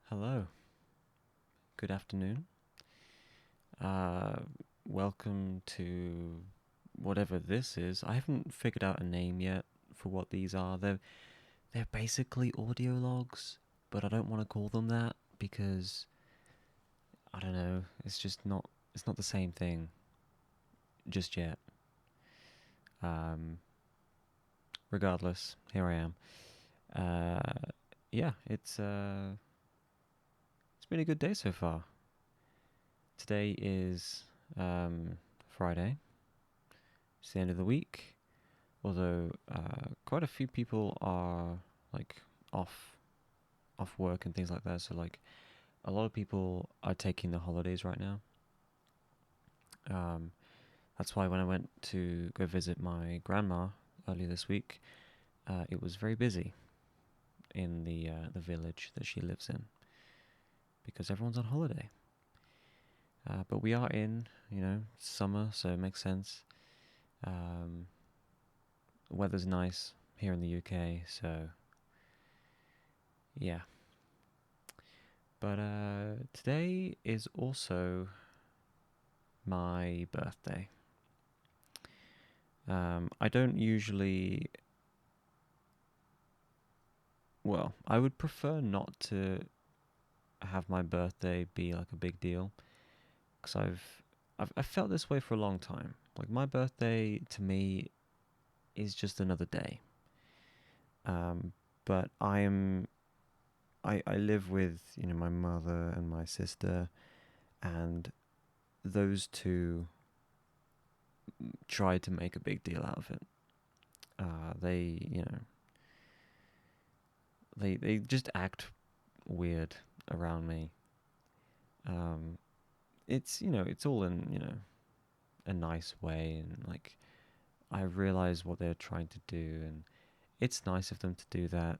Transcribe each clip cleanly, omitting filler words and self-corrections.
Hello, good afternoon. Uh, Welcome to whatever this is. I haven't figured out a name yet for what these are. They're basically audio logs, but I don't want to call them that because I don't know. It's not the same thing just yet. Um, Regardless, here I am. Uh, yeah, it's been a good day so far. Today is Friday. It's the end of the week. Although quite a few people are like off off work and things like that. So like a lot of people are taking the holidays right now. Um, that's why when I went to go visit my grandma earlier this week, it was very busy in the village that she lives in because everyone's on holiday. But we are in summer, so it makes sense. Um, the weather's nice here in the UK, so yeah. But today is also my birthday. I don't usually. Well, I would prefer not to have my birthday be like a big deal because I've felt this way for a long time. Like my birthday to me is just another day. Um, but I live with my mother and my sister, and those two tried to make a big deal out of it. They they just act weird around me. Um, it's it's all in a nice way, and like I realize what they're trying to do, and it's nice of them to do that.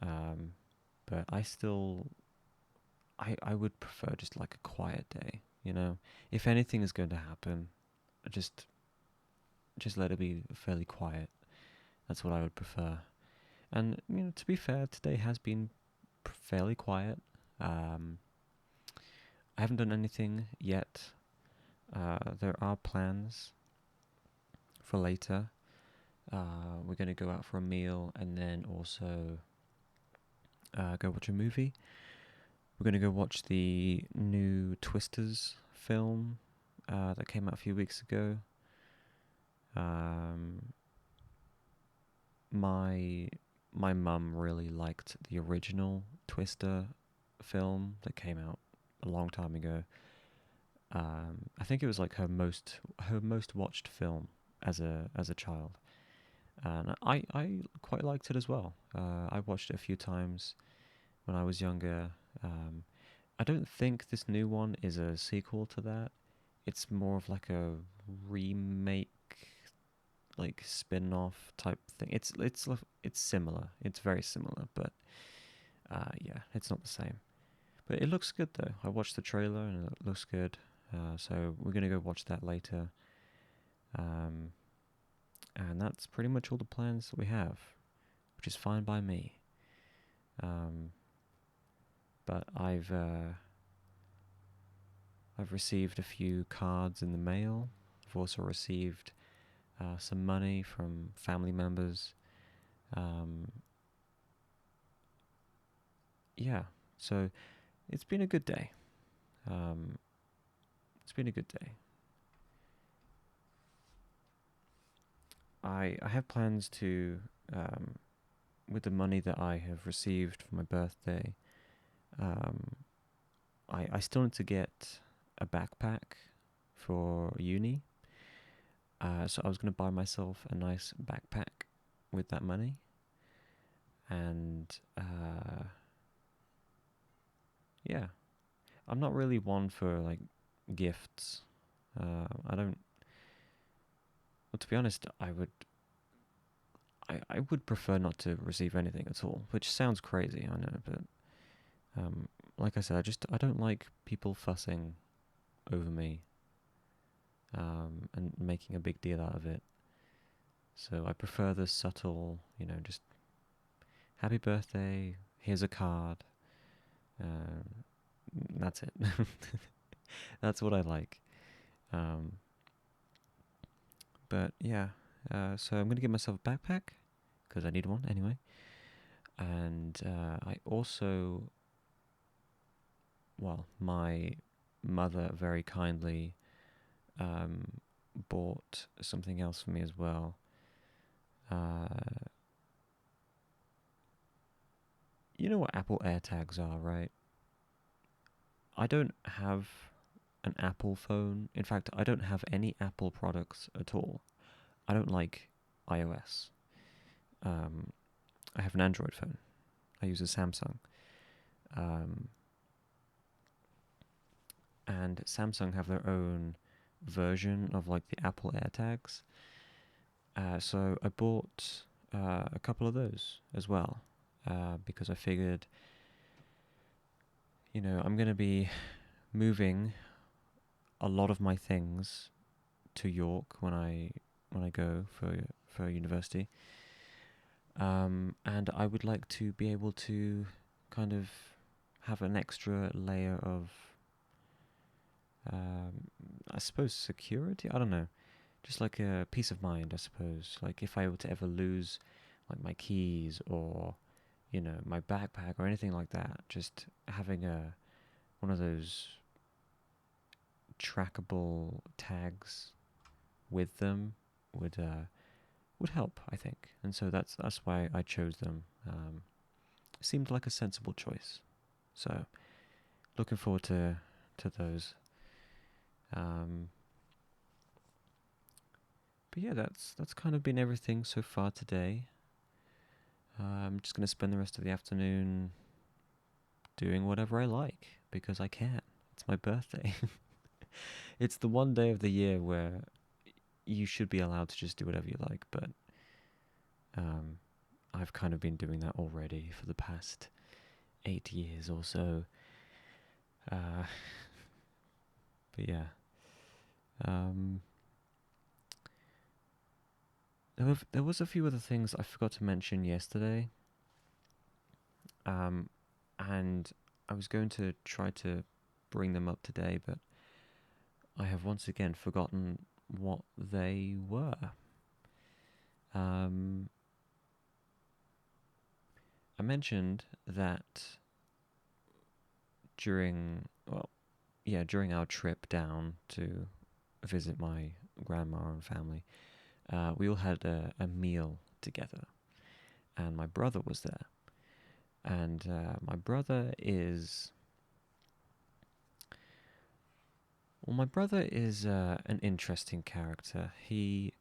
Um, but I would prefer just like a quiet day. If anything is going to happen, just just let it be fairly quiet. That's what I would prefer. And to be fair, today has been fairly quiet. Um, I haven't done anything yet. There are plans for later. We're going to go out for a meal and then also go watch a movie. We're going to go watch the new Twisters film that came out a few weeks ago. Um, my my mum really liked the original Twister film that came out a long time ago. I think it was like her most watched film as a child, and I quite liked it as well. I watched it a few times when I was younger. Um, I don't think this new one is a sequel to that. It's more of like a remake, like spin-off type thing. It's similar. It's very similar, but yeah, it's not the same. But it looks good though. I watched the trailer and it looks good. So we're gonna go watch that later. Um, and that's pretty much all the plans that we have, which is fine by me. Um, but I've received a few cards in the mail. I've also received some money from family members. Um, yeah, so it's been a good day. Um, it's been a good day. I have plans to, with the money that I have received for my birthday, um, I still need to get a backpack for uni. So I was going to buy myself a nice backpack with that money. And yeah, I'm not really one for like gifts. I don't. Well, to be honest, I would prefer not to receive anything at all, which sounds crazy, I know, but um, like I said, I don't like people fussing over me and making a big deal out of it. So I prefer the subtle, just happy birthday. Here's a card. Um, that's it. That's what I like. Um, but yeah, so I'm gonna get myself a backpack because I need one anyway. And I also, well, my mother very kindly um, bought something else for me as well. Uh, you know what Apple AirTags are, right? I don't have an Apple phone. In fact, I don't have any Apple products at all. I don't like iOS. Um, I have an Android phone. I use a Samsung. Um, and Samsung have their own version of like the Apple AirTags. So I bought a couple of those as well because I figured, I'm going to be moving a lot of my things to York when I go for university, and I would like to be able to kind of have an extra layer of, I suppose, security. I don't know, just like a peace of mind, I suppose. Like if I were to ever lose, like my keys or my backpack or anything like that, just having a one of those trackable tags with them would help, I think. And so that's why I chose them. It seemed like a sensible choice. So looking forward to those. Um, but yeah, that's kind of been everything so far today. I'm just gonna spend the rest of the afternoon doing whatever I like because I can. It's my birthday. It's the one day of the year where you should be allowed to just do whatever you like, but um, I've kind of been doing that already for the past 8 years or so. Uh, but yeah, um, there was a few other things I forgot to mention yesterday, um, and I was going to try to bring them up today, but I have once again forgotten what they were. Um, I mentioned that during our trip down to visit my grandma and family, we all had a meal together, and my brother was there. And my brother is an interesting character. He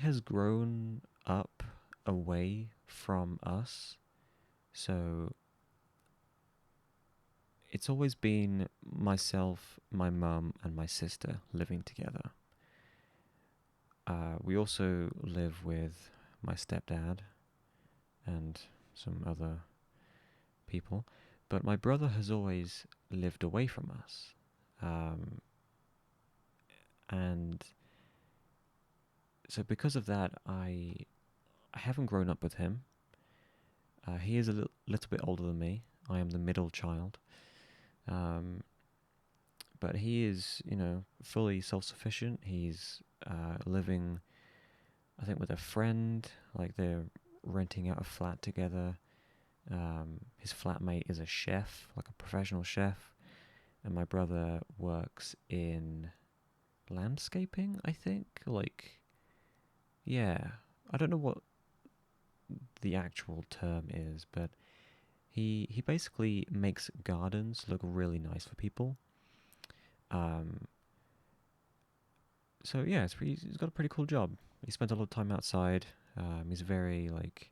has grown up away from us, so it's always been myself, my mum, and my sister living together. We also live with my stepdad and some other people, but my brother has always lived away from us. Um, and so because of that, I haven't grown up with him. He is a little bit older than me. I am the middle child. Um, but he is, fully self-sufficient. He's living, I think, with a friend. Like they're renting out a flat together. His flatmate is a chef, like a professional chef, and my brother works in landscaping, I think. Like, yeah, I don't know what the actual term is, but he basically makes gardens look really nice for people. Um, so yeah, he's got a pretty cool job. He spends a lot of time outside. He's a very like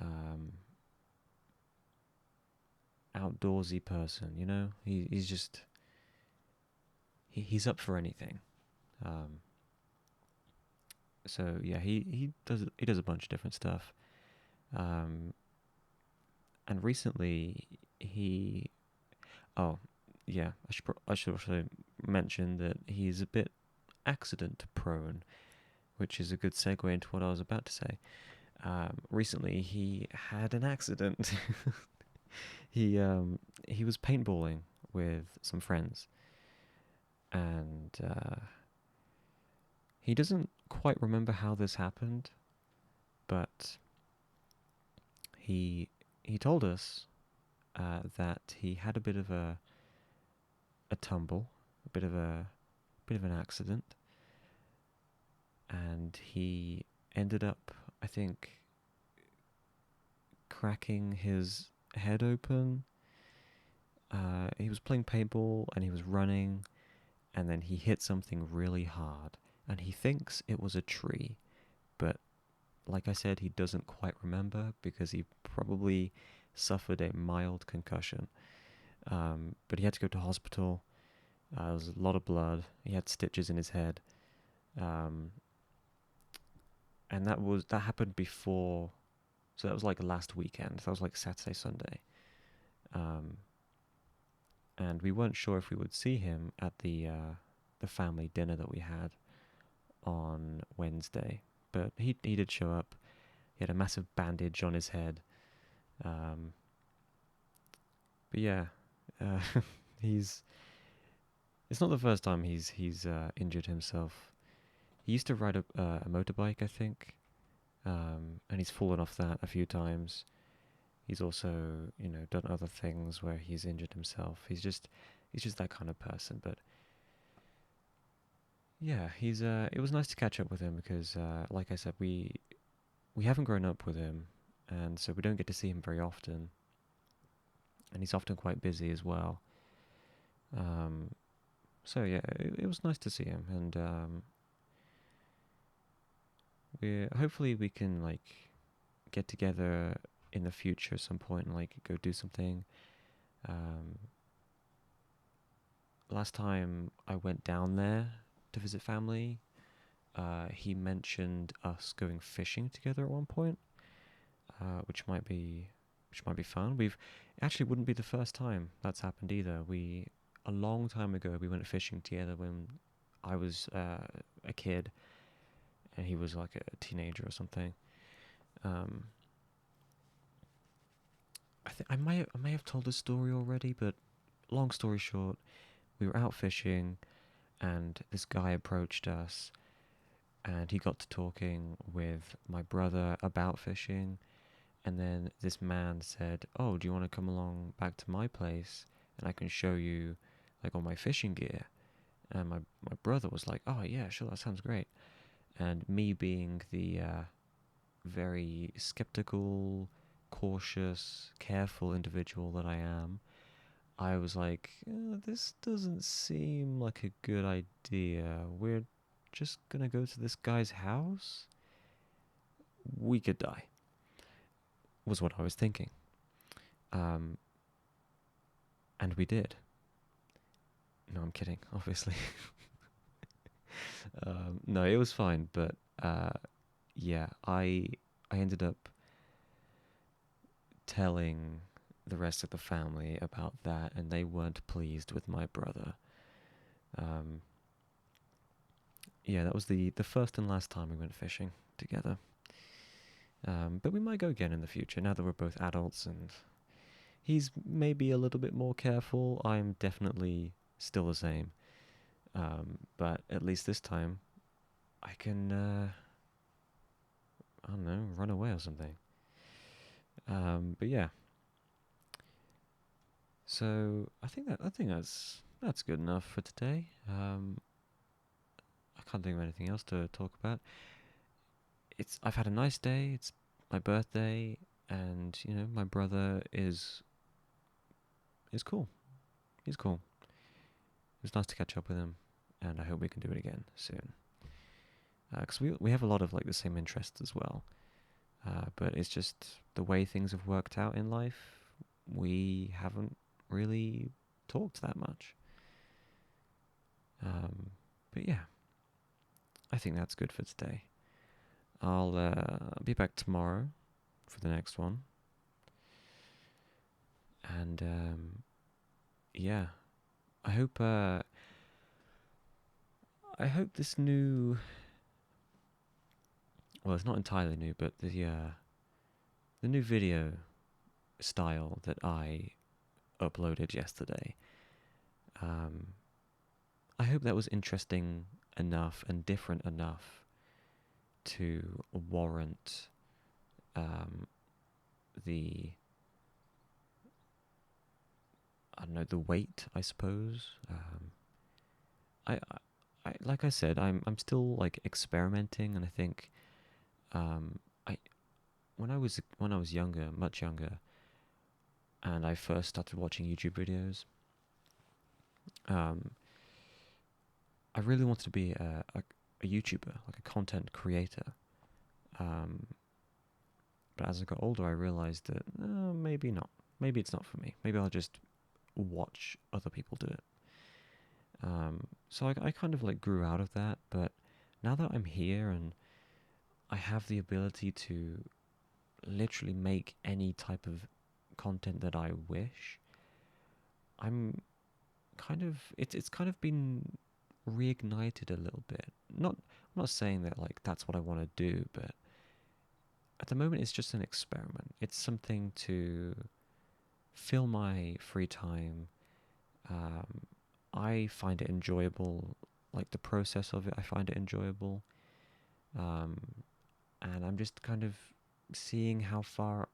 um, outdoorsy person. He's just he's up for anything. Um, so yeah, he does a bunch of different stuff. Um, and recently he oh yeah, I should also mention that he's a bit accident prone, which is a good segue into what I was about to say. Recently he had an accident. he he was paintballing with some friends, and he doesn't quite remember how this happened, but he he told us that he had a bit of a tumble, a bit of an accident, and he ended up, I think, cracking his head open. He was playing paintball and he was running, and then he hit something really hard, and he thinks it was a tree, but like I said, he doesn't quite remember because he probably suffered a mild concussion. But he had to go to hospital. There was a lot of blood. He had stitches in his head, um, and that happened before. So that was like last weekend. That was like Saturday, Sunday, um, and we weren't sure if we would see him at the family dinner that we had on Wednesday. But he did show up. He had a massive bandage on his head. Um, but yeah, uh, he's. It's not the first time he's injured himself. He used to ride a motorbike, I think, and he's fallen off that a few times. He's also, done other things where he's injured himself. He's just that kind of person. But yeah, he's. It was nice to catch up with him because, like I said, we haven't grown up with him, and so we don't get to see him very often. And he's often quite busy as well. Um, so yeah, it was nice to see him, and we hopefully we can like get together in the future at some point and like go do something. Um, Last time I went down there to visit family, he mentioned us going fishing together at one point, which might be fun. We've actually wouldn't be the first time that's happened either. We A long time ago we went fishing together when I was a kid and he was like a teenager or something. Um, I may have told this story already, but long story short, we were out fishing and this guy approached us and he got to talking with my brother about fishing, and then this man said, "Oh, do you want to come along back to my place and I can show you like all my fishing gear?" And my brother was like, "Oh yeah, sure, that sounds great." And me being the very skeptical, cautious, careful individual that I am, I was like, this doesn't seem like a good idea. We're just gonna go to this guy's house? We could die, was what I was thinking. Um, and we did. No, I'm kidding, obviously. No, it was fine, but yeah, I ended up telling the rest of the family about that, and they weren't pleased with my brother. Um, yeah, that was the first and last time we went fishing together. But we might go again in the future now that we're both adults and he's maybe a little bit more careful. I'm definitely still the same. But at least this time I can, I don't know, run away or something. But yeah, so I think that's good enough for today. I can't think of anything else to talk about. I've had a nice day. It's my birthday, and my brother is cool. He's cool. It was nice to catch up with him, and I hope we can do it again soon. Because we have a lot of like the same interests as well. But it's just the way things have worked out in life. We haven't really talked that much. Um, but yeah, I think that's good for today. I'll be back tomorrow for the next one. And yeah, I hope this new, well, it's not entirely new, but the new video style that I uploaded yesterday. I hope that was interesting enough and different enough to warrant the, I don't know, the wait, I suppose. I like I said, I'm still like experimenting, and I think I when I was younger, much younger, and I first started watching YouTube videos, um, I really wanted to be a YouTuber, like a content creator. Um, but as I got older, I realized that maybe not. Maybe it's not for me. Maybe I'll just watch other people do it. So I kind of like grew out of that, but now that I'm here and I have the ability to literally make any type of content that I wish, I'm kind of it's kind of been reignited a little bit. I'm not saying that like that's what I want to do, but at the moment it's just an experiment. It's something to fill my free time. Um, I find it enjoyable, like the process of it. I find it enjoyable, um, and I'm just kind of seeing how far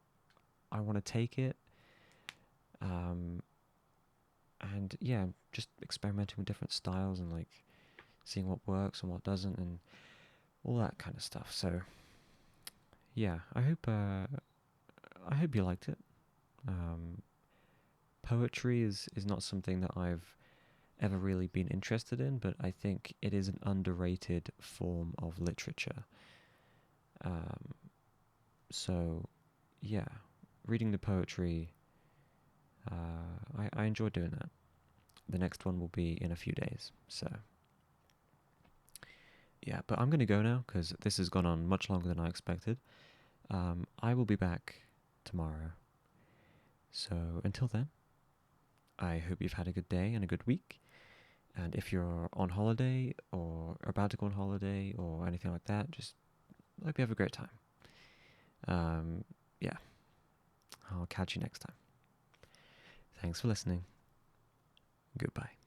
I want to take it. Um, and yeah, just experimenting with different styles and like seeing what works and what doesn't, and all that kind of stuff. So yeah, I hope you liked it. Um, Poetry is not something that I've ever really been interested in, but I think it is an underrated form of literature. Um, so yeah, reading the poetry, I enjoy doing that. The next one will be in a few days. So yeah, but I'm going to go now because this has gone on much longer than I expected. I will be back tomorrow. So until then, I hope you've had a good day and a good week. And if you're on holiday or about to go on holiday or anything like that, just hope you have a great time. Yeah, I'll catch you next time. Thanks for listening. Goodbye.